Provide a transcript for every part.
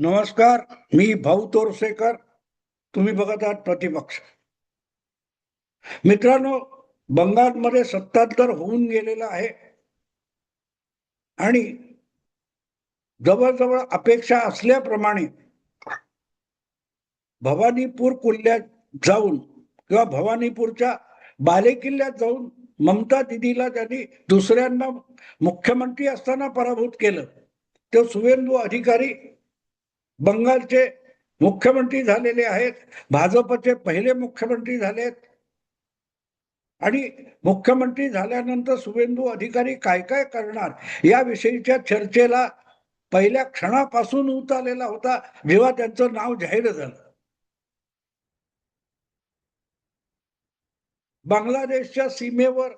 नमस्कार. मी भाऊ तोरसेकर. तुम्ही बघत आहात प्रतिपक्ष. मित्रांनो, बंगालमध्ये सत्तांतर होऊन गेलेलं आहे आणि जवळजवळ अपेक्षा असल्याप्रमाणे भवानीपूर किल्ल्यात जाऊन किंवा भवानीपूरच्या बालेकिल्ल्यात जाऊन ममता दिदीला त्यांनी दुसऱ्यांदा मुख्यमंत्री असताना पराभूत केलं. ते शुवेंदू अधिकारी बंगालचे मुख्यमंत्री झालेले आहेत, भाजपचे पहिले मुख्यमंत्री झालेत आणि मुख्यमंत्री झाल्यानंतर शुवेंदू अधिकारी काय काय करणार याविषयीच्या चर्चेला पहिल्या क्षणापासून ऊत आलेला होता जेव्हा त्यांचं नाव जाहीर झालं. बांगलादेशच्या सीमेवर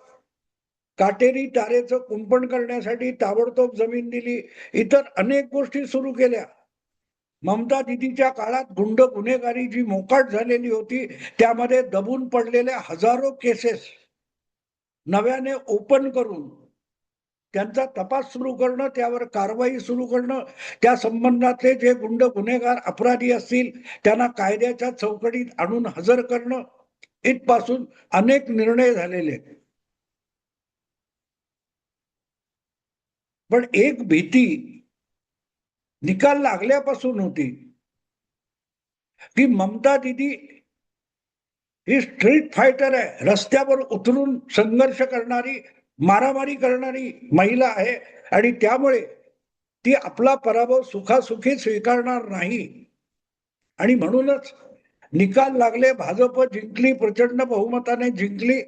काटेरी तारेचं कुंपण करण्यासाठी ताबडतोब जमीन दिली, इतर अनेक गोष्टी सुरू केल्या. ममता दिदीच्या काळात गुंड गुन्हेगारी जी मोकाट झालेली होती त्यामध्ये दबून पडलेल्या हजारो केसेस नव्याने ओपन करून त्यांचा तपास सुरू करणं, त्यावर कारवाई सुरू करणं, त्या संबंधातले जे गुंड गुन्हेगार अपराधी असतील त्यांना कायद्याच्या चौकटीत आणून हजर करणं, इथपासून अनेक निर्णय झालेले. पण एक भीती निकाल लागल्यापासून होती की ममता दिदी ही स्ट्रीट फायटर आहे, रस्त्यावर उतरून संघर्ष करणारी, मारामारी करणारी महिला आहे आणि त्यामुळे ती आपला पराभव सुखासुखी स्वीकारणार नाही. आणि म्हणूनच निकाल लागले, भाजप जिंकली, प्रचंड बहुमताने जिंकली.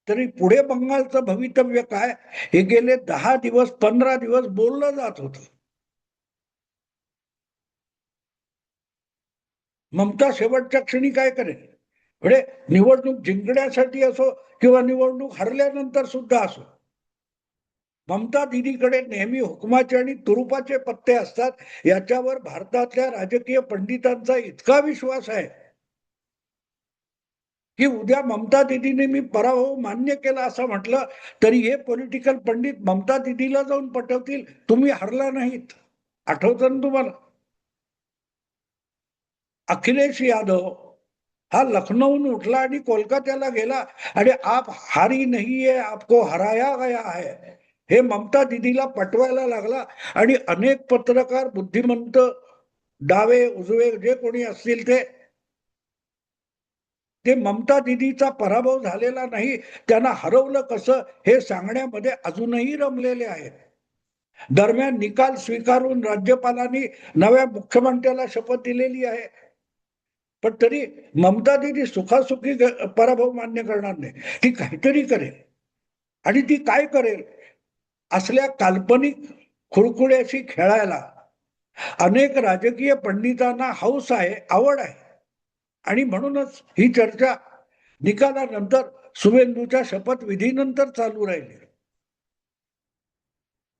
तरी पुढे बंगालचं भवितव्य काय हे गेले 10 दिवस 15 दिवस बोललं जात होतं. ममता शेवटच्या क्षणी काय करेल, म्हणजे निवडणूक जिंकण्यासाठी असो किंवा निवडणूक हरल्यानंतर सुद्धा असो, ममता दिदीकडे नेहमी हुकुमाचे आणि तुरुपाचे पत्ते असतात. याच्यावर भारतातल्या राजकीय पंडितांचा इतका विश्वास आहे की उद्या ममता दिदीने मी पराभव मान्य केला असं म्हटलं तरी हे पॉलिटिकल पंडित ममता दिदीला जाऊन पटवतील, तुम्ही हरला नाहीत. आठवतं ना तुम्हाला, अखिलेश यादव हा लखनौहून उठला आणि कोलकात्याला गेला आणि आप हारी नहीं है, आपको हराया गया है, हे ममता दिदीला पटवायला लागला. आणि अनेक पत्रकार, बुद्धिमंत, डावे उजवे जे कोणी असतील ते ममता दिदीचा पराभव झालेला नाही, त्यांना हरवलं कसं हे सांगण्यामध्ये अजूनही रमलेले आहेत. दरम्यान निकाल स्वीकारून राज्यपालांनी नव्या मुख्यमंत्र्याला शपथ दिलेली आहे. पण तरी ममता दिदी सुखासुखी पराभव मान्य करणार नाही, ती काहीतरी करेल. आणि ती काय करेल, असल्या काल्पनिक खुळखुळ्याशी खेळायला अनेक राजकीय पंडितांना हौस आहे, आवड आहे. आणि म्हणूनच ही चर्चा निकालानंतर शुवेंदूच्या शपथविधीनंतर चालू राहिली.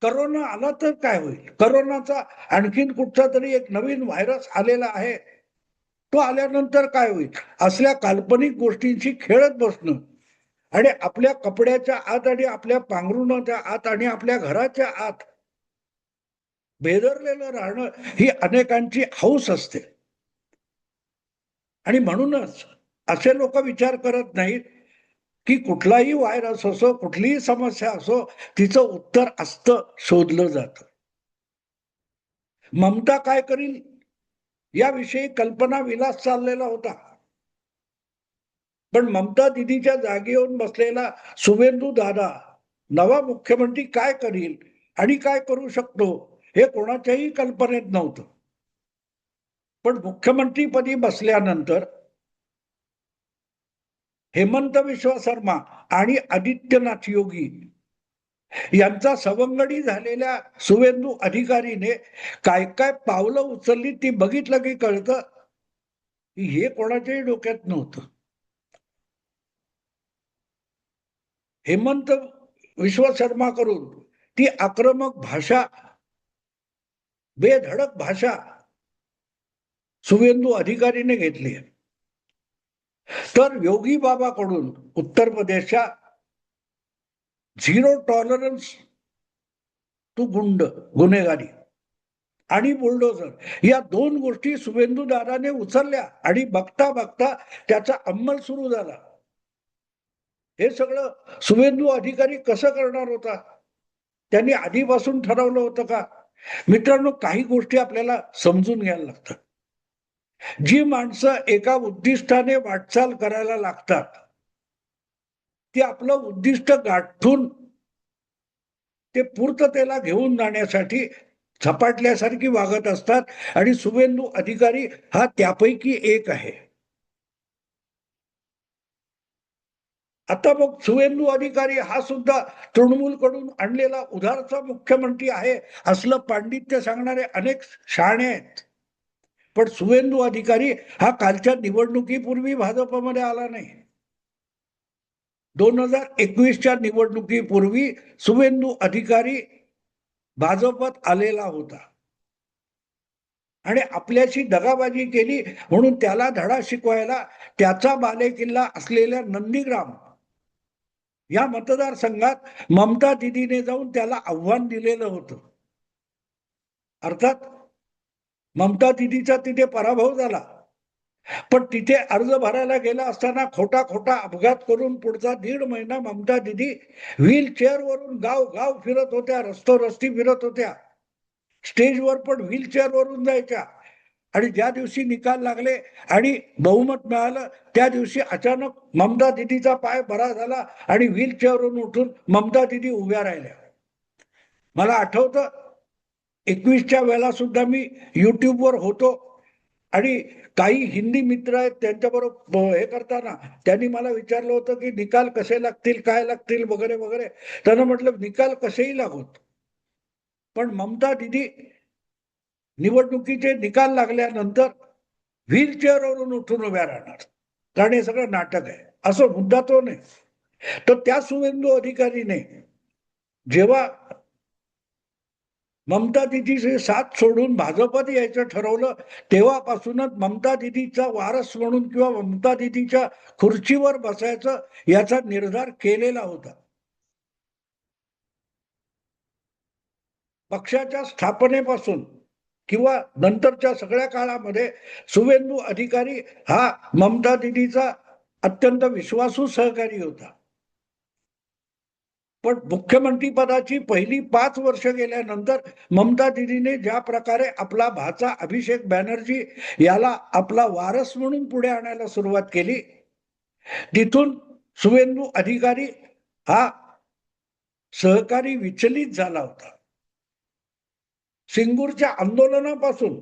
करोना आला तर काय होईल, करोनाचा आणखीन कुठचा तरी एक नवीन व्हायरस आलेला आहे, तो आल्यानंतर काय होईल, असल्या काल्पनिक गोष्टींशी खेळत बसणं आणि आपल्या कपड्याच्या आत आणि आपल्या पांघरुणाच्या आत आणि आपल्या घराच्या आत बेदरलेलं राहणं ही अनेकांची हौस असते. आणि म्हणूनच असे लोक विचार करत नाहीत की कुठलाही व्हायरस असो, कुठलीही समस्या असो, तिचं उत्तर असतं शोधलं जातं. ममता काय करील याविषयी कल्पना विलास चाललेला होता. पण ममता दिदीच्या जागी येऊन बसलेला शुवेंदू दादा नवा मुख्यमंत्री काय करील आणि काय करू शकतो हे कोणाच्याही कल्पनेत नव्हतं. पण मुख्यमंत्रीपदी बसल्यानंतर हेमंत विश्व शर्मा आणि आदित्यनाथ योगी यांचा सवंगडी झालेल्या शुवेंदू अधिकारीने काय काय पावलं उचलली ती बघितलं की कळतं की हे कोणाच्याही डोक्यात नव्हतं. हेमंत विश्व शर्मा करून ती आक्रमक भाषा, बेधडक भाषा शुवेंदू अधिकारीने घेतली. तर योगी बाबाकडून उत्तर प्रदेशच्या झिरो टॉलरन्स टू गुंड गुन्हेगारी आणि बुलडोझर या दोन गोष्टी शुभेंदू दादाने उचलल्या आणि बघता बघता त्याचा अंमल सुरू झाला. हे सगळं शुभेंदू अधिकारी कसं करणार होता? त्यांनी आधीपासून ठरवलं होतं का? मित्रांनो, काही गोष्टी आपल्याला समजून घ्यायला लागतात. जी माणसं एका उद्दिष्टाने वाटचाल करायला लागतात, ती आपलं उद्दिष्ट गाठून ते पूर्ततेला घेऊन जाण्यासाठी झपाटल्यासारखी वागत असतात आणि शुभेंदू अधिकारी हा त्यापैकी एक आहे. आता मग शुभेंदू अधिकारी हा सुद्धा तृणमूलकडून आणलेला उधारचा मुख्यमंत्री आहे असलं पांडित्य सांगणारे अनेक शहाणे आहेत. पण शुभेंदू अधिकारी हा कालच्या निवडणुकीपूर्वी भाजपमध्ये आला नाही. 2021च्या निवडणुकीपूर्वी शुभेंदू अधिकारी भाजपात आलेला होता आणि आपल्याशी दगाबाजी केली म्हणून त्याला धडा शिकवायला त्याचा बालेकिल्ला असलेल्या नंदीग्राम या मतदारसंघात ममता दिदीने जाऊन त्याला आव्हान दिलेलं होतं. अर्थात ममता दिदीचा तिथे पराभव झाला, पण तिथे अर्ज भरायला गेला असताना खोटा खोटा अपघात करून पुढचा 1.5 महिना ममता दिदी व्हील चेअरवरून गाव गाव फिरत होत्या, रस्ती फिरत होत्या, स्टेजवर पण व्हील चेअरवरून जायच्या. आणि ज्या दिवशी निकाल लागले आणि बहुमत मिळालं त्या दिवशी अचानक ममता दिदीचा पाय बरा झाला आणि व्हील चेअरवरून उठून ममता दिदी उभ्या राहिल्या. मला आठवतं 21च्या वेळेला सुद्धा मी युट्यूबवर होतो आणि काही हिंदी मित्र आहेत त्यांच्याबरोबर हे करताना त्यांनी मला विचारलं होतं की निकाल कसे लागतील, काय लागतील वगैरे वगैरे. त्यांना म्हटलं निकाल कसेही लागोत, पण ममता दिदी निवडणुकीचे निकाल लागल्यानंतर व्हील चेअरवरून उठून उभ्या राहणार, कारण हे सगळं नाटक आहे असं मुद्दा तो नाही. तर त्या शुभेंदू अधिकारीने जेव्हा ममता दिदीची साथ सोडून भाजपात यायचं ठरवलं तेव्हापासूनच ममता दिदीचा वारस म्हणून किंवा ममता दिदीच्या खुर्चीवर बसायचं याचा निर्धार केलेला होता. पक्षाच्या स्थापनेपासून किंवा नंतरच्या सगळ्या काळामध्ये शुभेंदू अधिकारी हा ममता दिदीचा अत्यंत विश्वासू सहकारी होता. पण मुख्यमंत्री पदाची पहिली 5 वर्ष गेल्यानंतर ममता दिदीने ज्या प्रकारे आपला भाचा अभिषेक बॅनर्जी याला आपला वारस म्हणून पुढे आणायला सुरुवात केली, तिथून शुभेंदू अधिकारी हा सहकारी विचलित झाला होता. सिंगूरच्या आंदोलनापासून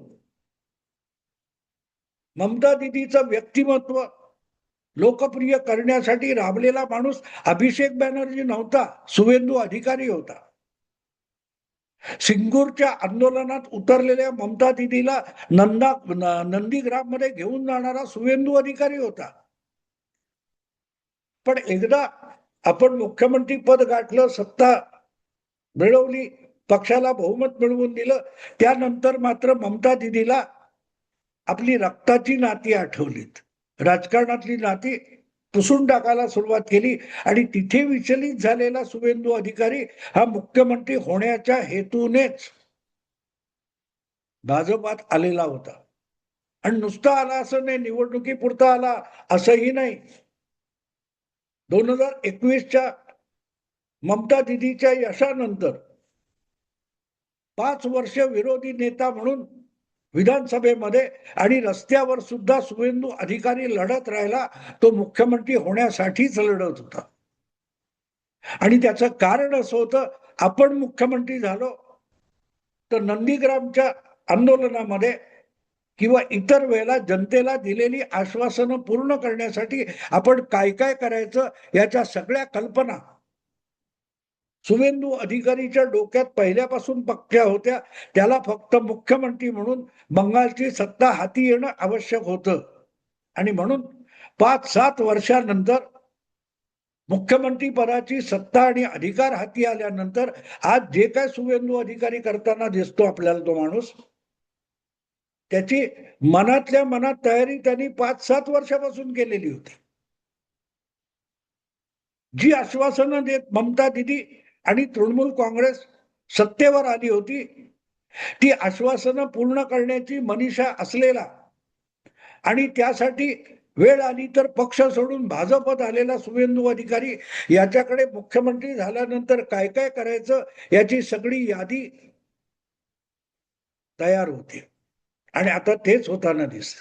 ममता दिदीचं व्यक्तिमत्व लोकप्रिय करण्यासाठी राबलेला माणूस अभिषेक बॅनर्जी नव्हता, शुभेंदू अधिकारी होता. सिंगूरच्या आंदोलनात उतरलेल्या ममता दिदीला नंदीग्राम मध्ये घेऊन जाणारा शुभेंदू अधिकारी होता. पण एकदा आपण मुख्यमंत्री पद गाठलं, सत्ता मिळवली, पक्षाला बहुमत मिळवून दिलं, त्यानंतर मात्र ममता दिदीला आपली रक्ताची नाती आठवलीत, राजकारणातली नाती पुसून टाकायला सुरुवात केली आणि तिथे विचलित झालेला शुभेंदू अधिकारी हा मुख्यमंत्री होण्याच्या हेतूनेच भाजपात आलेला होता. आणि नुसता आला असं नाही, निवडणुकीपुरता आला असंही नाही. 2021च्या ममता दिदीच्या यशानंतर 5 वर्ष विरोधी नेता म्हणून विधानसभेमध्ये आणि रस्त्यावर सुद्धा शुभेंदू अधिकारी लढत राहिला. तो मुख्यमंत्री होण्यासाठीच लढत होता. आणि त्याचं कारण असं होतं, आपण मुख्यमंत्री झालो तर नंदीग्रामच्या आंदोलनामध्ये किंवा इतर वेळेला जनतेला दिलेली आश्वासनं पूर्ण करण्यासाठी आपण काय काय करायचं याच्या सगळ्या कल्पना शुभेंदू अधिकारीच्या डोक्यात पहिल्यापासून पक्क्या होत्या. त्याला फक्त मुख्यमंत्री म्हणून बंगालची सत्ता हाती येणं आवश्यक होतं आणि म्हणून 5-7 वर्षानंतर मुख्यमंत्री पदाची सत्ता आणि अधिकार हाती आल्यानंतर आज जे काय शुभेंदू अधिकारी करताना दिसतो आपल्याला तो माणूस, त्याची मनातल्या मनात तयारी त्यांनी 5-7 वर्षापासून केलेली होती. जी आश्वासनं देत ममता दिदी आणि तृणमूल काँग्रेस सत्तेवर आली होती, ती आश्वासनं पूर्ण करण्याची मनीषा असलेला आणि त्यासाठी वेळ आली तर पक्ष सोडून भाजपत आलेला शुभेंदू अधिकारी याच्याकडे मुख्यमंत्री झाल्यानंतर काय काय करायचं याची सगळी यादी तयार होती आणि आता तेच होताना दिसत.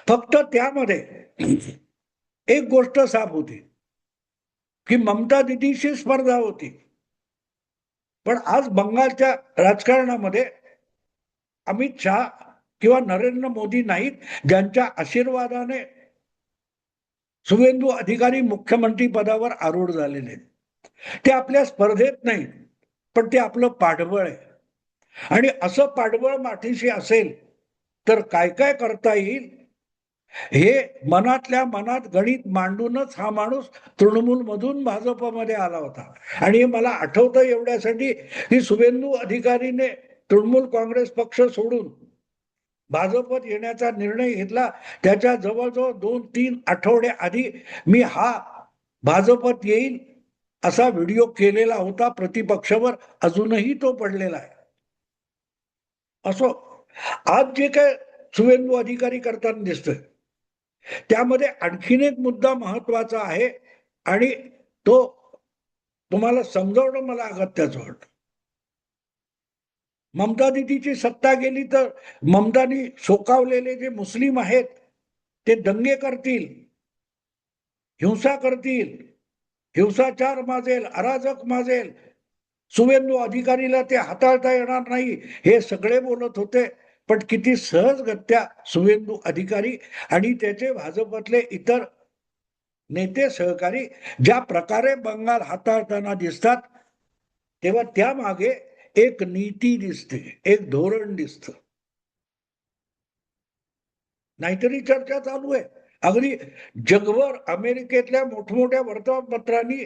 फक्त त्यामध्ये एक गोष्ट साफ होती की ममता दिदीशी स्पर्धा होती. पण आज बंगालच्या राजकारणामध्ये अमित शहा किंवा नरेंद्र मोदी नाहीत ज्यांच्या आशीर्वादाने शुभेंदू अधिकारी मुख्यमंत्री पदावर आरूढ झालेले. ते आपल्या स्पर्धेत नाही, पण ते आपलं पाठबळ आहे. आणि असं पाठबळ माठीशी असेल तर काय काय करता येईल हे मनातल्या मनात गणित मांडूनच हा माणूस तृणमूल मधून भाजपमध्ये आला होता. आणि मला आठवतं एवढ्यासाठी की शुभेंदू अधिकारीने तृणमूल काँग्रेस पक्ष सोडून भाजपत येण्याचा निर्णय घेतला. त्याच्या जवळजवळ 2-3 आठवडे आधी मी हा भाजपत येईल असा व्हिडिओ केलेला होता प्रतिपक्षावर. अजूनही तो पडलेला आहे. असो, आज जे काय शुभेंदू अधिकारी करताना दिसतोय त्यामध्ये आणखीन एक मुद्दा महत्वाचा आहे आणि तो तुम्हाला समजावणं मला अगत्याचं वाटतं. ममता दिदीची सत्ता गेली तर ममतानी शोकावलेले जे मुस्लिम आहेत ते दंगे करतील, हिंसा करतील, हिंसाचार माजेल, अराजक माजेल, शुभेंदू अधिकारीला ते हाताळता येणार नाही हे सगळे बोलत होते. पण किती सहजगत्या शुभेंदू अधिकारी आणि त्याचे भाजपतले इतर नेते सहकारी ज्या प्रकारे बंगाल हाताळताना दिसतात तेव्हा त्यामागे एक नीती दिसते, एक धोरण दिसतं. नाहीतरी चर्चा चालू आहे. अगदी जगभर अमेरिकेतल्या मोठमोठ्या वर्तमानपत्रांनी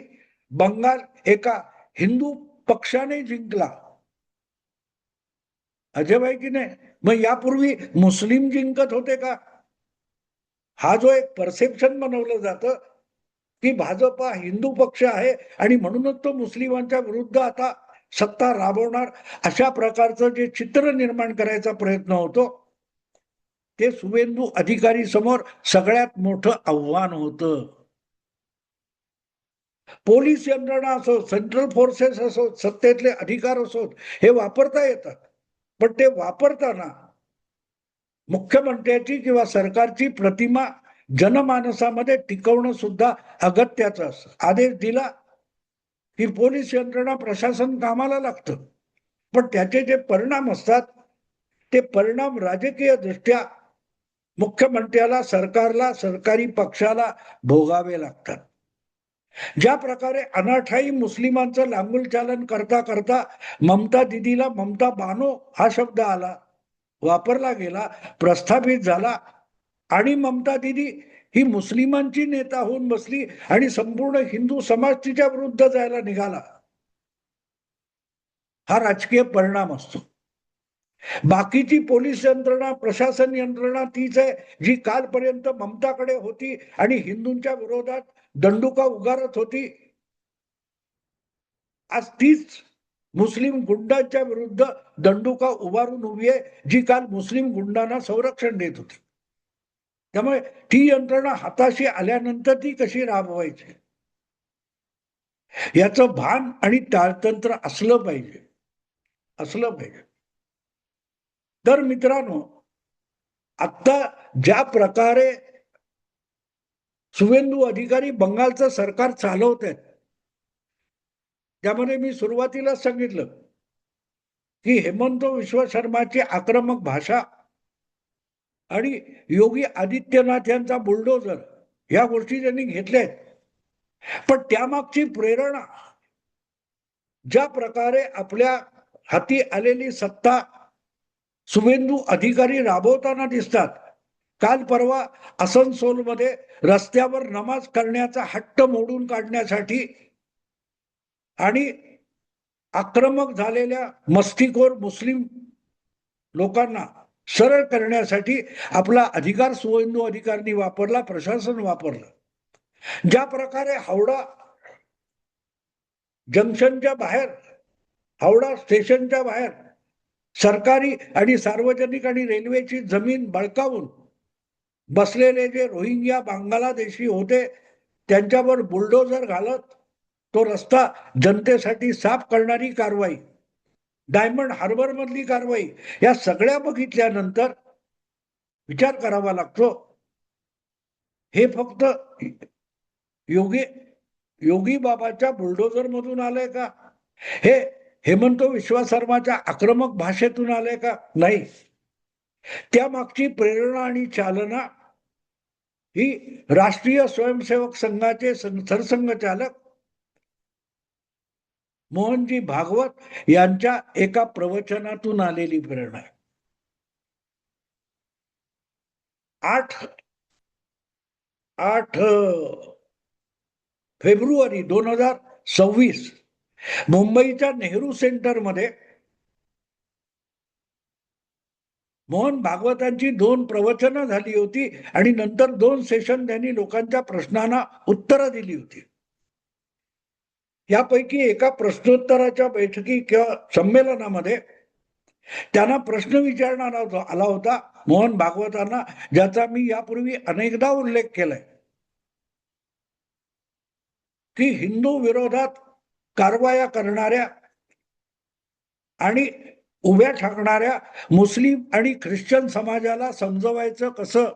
बंगाल एका हिंदू पक्षाने जिंकला. अजब आहे की नाही? मग यापूर्वी मुस्लिम जिंकत होते का? हा जो एक परसेप्शन बनवलं जातं की भाजप हा हिंदू पक्ष आहे आणि म्हणूनच तो मुस्लिमांच्या विरुद्ध आता सत्ता राबवणार, अशा प्रकारचं जे चित्र निर्माण करायचा प्रयत्न होतो ते शुभेंदू अधिकारी समोर सगळ्यात मोठं आव्हान होतं. पोलीस यंत्रणा असो, सेंट्रल फोर्सेस असो, सत्तेतले अधिकार असोत, हे वापरता येतात. पण ते वापरताना मुख्यमंत्र्याची किंवा सरकारची प्रतिमा जनमानसामध्ये टिकवणं सुद्धा अगत्याचं असतं. आदेश दिला की पोलीस यंत्रणा प्रशासन कामाला लागतं. पण त्याचे जे परिणाम असतात ते परिणाम राजकीय दृष्ट्या मुख्यमंत्र्याला, सरकारला, सरकारी पक्षाला भोगावे लागतात. ज्या प्रकारे अनाठाई मुस्लिमांचं लांगुलचालन करता करता ममता दिदीला ममता बानो हा शब्द आला, वापरला गेला, प्रस्थापित झाला आणि ममता दिदी ही मुस्लिमांची नेता होऊन बसली आणि संपूर्ण हिंदू समाज तिच्या विरुद्ध जायला निघाला. हा राजकीय परिणाम असतो. बाकीची पोलीस यंत्रणा, प्रशासन यंत्रणा तीच आहे जी कालपर्यंत ममताकडे होती आणि हिंदूंच्या विरोधात दंडुका उगारत होती. आज तीच मुस्लिम गुंडांच्या विरुद्ध दंडुका उभारून उभी आहे जी काल मुस्लिम गुंडांना संरक्षण देत होती. त्यामुळे ती यंत्रणा हाताशी आल्यानंतर ती कशी राबवायची याचं भान आणि ताळतंत्र असलं पाहिजे, असलं पाहिजे. तर मित्रांनो, आता ज्या प्रकारे शुभेंदू अधिकारी बंगालचं सरकार चालवत आहेत त्यामध्ये मी सुरुवातीलाच सांगितलं की हेमंत विश्व शर्माची आक्रमक भाषा आणि योगी आदित्यनाथ यांचा बुलडोजर या गोष्टी त्यांनी घेतल्या. पण त्यामागची प्रेरणा ज्या प्रकारे आपल्या हाती आलेली सत्ता शुभेंदू अधिकारी राबवताना दिसतात. काल परवा आसनसोलमध्ये रस्त्यावर नमाज करण्याचा हट्ट मोडून काढण्यासाठी आणि आक्रमक झालेल्या मस्तीखोर मुस्लिम लोकांना सरळ करण्यासाठी आपला अधिकार शुभेंदू अधिकाऱ्यांनी वापरला, प्रशासन वापरलं. ज्या प्रकारे हावडा जंक्शनच्या बाहेर, हावडा स्टेशनच्या बाहेर सरकारी आणि सार्वजनिक आणि रेल्वेची जमीन बळकावून बसलेले जे रोहिंग्या बांगलादेशी होते त्यांच्यावर बुलडोझर घालत तो रस्ता जनतेसाठी साफ करणारी कारवाई, डायमंड हार्बर मधली कारवाई, या सगळ्या बघितल्यानंतर विचार करावा लागतो, हे फक्त योगी योगी बाबाच्या बुलडोझर मधून आलंय का? हे हेमंत विश्वा शर्माच्या आक्रमक भाषेतून आलंय का? नाही. त्या मागची प्रेरणा आणि चालना ही राष्ट्रीय स्वयंसेवक संघाचे सरसंघचालक मोहनजी भागवत यांच्या एका प्रवचनातून आलेली प्रेरणा आहे. 8 फेब्रुवारी 2026 मुंबईच्या नेहरू सेंटरमध्ये मोहन भागवतांची 2 प्रवचनं झाली होती आणि नंतर 2 सेशन त्यांनी लोकांच्या प्रश्नांना उत्तरं दिली होती. यापैकी एका प्रश्नोत्तराच्या बैठकी किंवा संमेलनामध्ये त्यांना प्रश्न विचारण्यात आला होता मोहन भागवतांना, ज्याचा मी यापूर्वी अनेकदा उल्लेख केलाय, की हिंदू विरोधात कारवाया करणाऱ्या आणि उभ्या ठाकणाऱ्या मुस्लिम आणि ख्रिश्चन समाजाला समजवायचं कसं,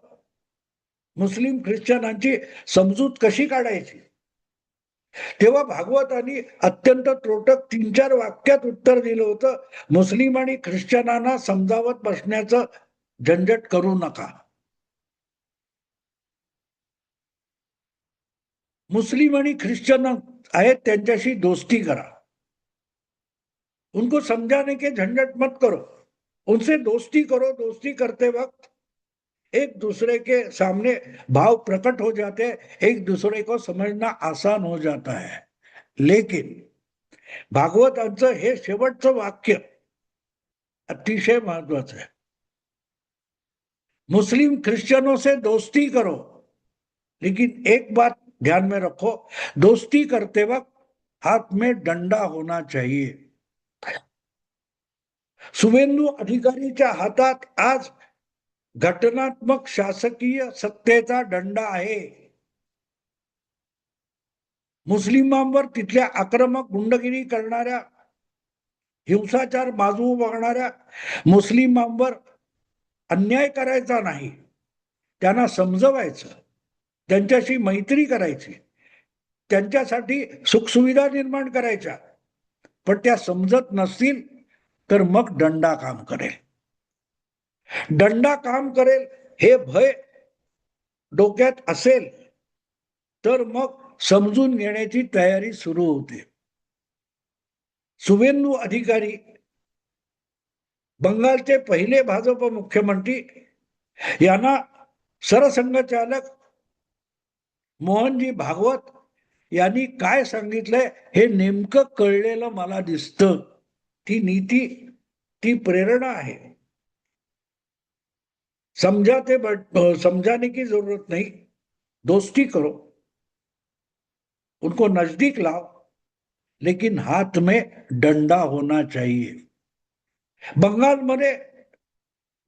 मुस्लिम ख्रिश्चनांची समजूत कशी काढायची. तेव्हा भागवतांनी अत्यंत त्रोटक 3-4 वाक्यात उत्तर दिलं होतं, मुस्लिम आणि ख्रिश्चनांना समजावत बसण्याचं झंझट करू नका. मुस्लिम आणि ख्रिश्चन आहेत त्यांच्याशी दोस्ती करा, उनको समझाने के झंझट मत करो, उनसे दोस्ती करो. दोस्ती करते वक्त एक दूसरे के सामने भाव प्रकट हो जाते हैं, एक दूसरे को समझना आसान हो जाता है. लेकिन भागवतांचं हे शेवटचं वाक्य अतिशय महत्वाचं है. मुस्लिम क्रिश्चियनों से दोस्ती करो, लेकिन एक बात ध्यान में रखो, दोस्ती करते वक्त हाथ में डंडा होना चाहिए. शुभेंदू अधिकारीच्या हातात आज घटनात्मक शासकीय सत्तेचा दंड आहे. मुस्लिमांवर तिथल्या आक्रमक गुंडगिरी करणाऱ्या, हिंसाचार बाजू बघणाऱ्या मुस्लिमांवर अन्याय करायचा नाही, त्यांना समजवायचं, त्यांच्याशी मैत्री करायची, त्यांच्यासाठी सुखसुविधा निर्माण करायच्या. पण त्या समजत नसतील तर मग दंडा काम करेल. दंडा काम करेल हे भय डोक्यात असेल तर मग समजून घेण्याची तयारी सुरू होते. शुभेंदू अधिकारी बंगालचे पहिले भाजप मुख्यमंत्री यांना सरसंघचालक मोहनजी भागवत यांनी काय सांगितलंय हे नेमकं कळलेलं मला दिसतं. ती नीती, ती प्रेरणा आहे. समझाने की जरूरत नहीं, दोस्ती करो, उनको नजदीक लाओ, लेकिन हाथ में डंडा होना चाहिए. बंगालमध्ये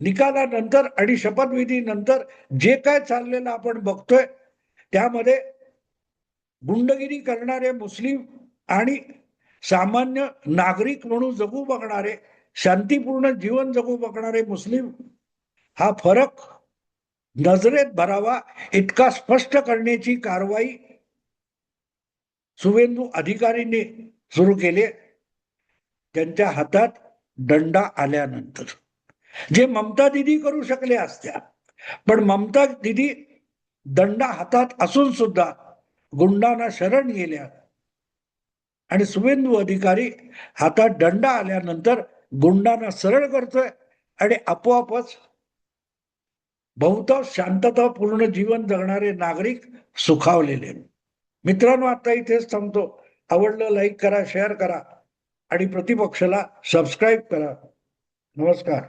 निकालानंतर आणि शपथविधी नंतर जे काय चाललेलं आपण बघतोय त्यामध्ये गुंडगिरी करणारे मुस्लिम आणि सामान्य नागरिक म्हणून जगू बघणारे, शांतीपूर्ण जीवन जगू बघणारे मुस्लिम, हा फरक नजरेत भरावा इतका स्पष्ट करण्याची कारवाई शुभेंदू अधिकारींनी सुरू केली. त्यांच्या हातात दंडा आल्यानंतर जे ममता दिदी करू शकले असत्या, पण ममता दिदी दंडा हातात असून सुद्धा गुंडांना शरण गेल्या आणि शुभेंदू अधिकारी हातात दंडा आल्यानंतर गुंडांना सरळ करतोय आणि आपोआपच बहुतांश शांततापूर्ण जीवन जगणारे नागरिक सुखावलेले. मित्रांनो, आता इथेच थांबतो. आवडलं लाईक करा, शेअर करा आणि प्रतिपक्षाला सबस्क्राईब करा. नमस्कार.